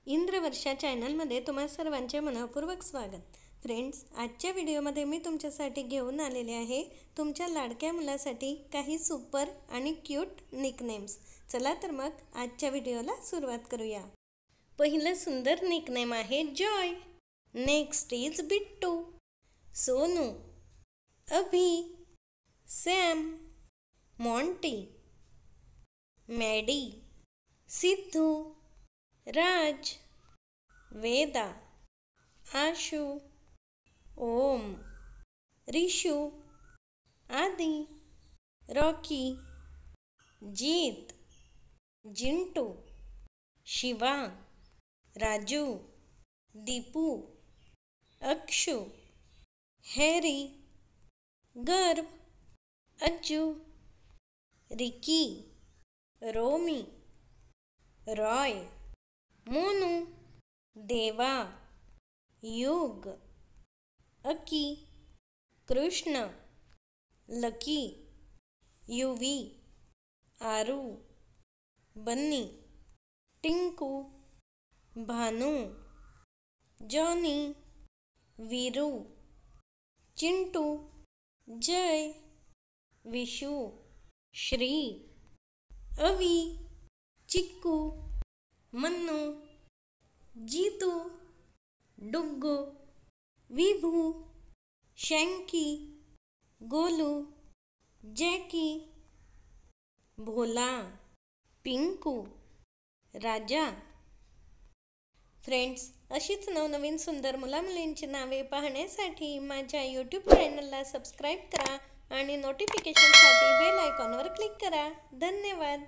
इंद्रवर्षा चॅनलमध्ये तुम्हा सर्वांचे मनपूर्वक स्वागत। फ्रेंड्स, आजच्या व्हिडिओमध्ये मी तुमच्यासाठी घेऊन आलेले आहे तुमच्या लाडक्या मुलासाठी काही सुपर आणि क्यूट निकनेम्स। चला तर मग आजच्या व्हिडिओला सुरुवात करूया। पहिलं सुंदर निकनेम आहे Joy. Next is Bittu, Sonu, अभी, सॅम, मॉन्टी, मॅडी, सिद्धू, राज, वेदा, आशु, ओम, रिशु, आदि, रॉकी, जीत, जिंटू, शिवा, राजू, दीपू, अक्षु, हैरी, गर्व, अज्जू, रिकी, रोमी, रॉय, मोनू, देवा, युग, अकी, कृष्ण, लकी, युवी, आरू, बन्नी, टिंकू, भानू, जॉनी, वीरू, चिंटू, जय, विशु, श्री, अवी, चिक्कू, मन्नू, जीतू, डुग्गू, विभू, शैंकी, गोलू, जैकी, भोला, पिंकू, राजा। फ्रेंड्स, अशीच नवनवीन सुंदर मुलामुलींची नावे पाहण्यासाठी माझ्या यूट्यूब चॅनलला सबस्क्राईब करा आणि नोटिफिकेशनसाठी बेल आयकॉनवर क्लिक करा। धन्यवाद।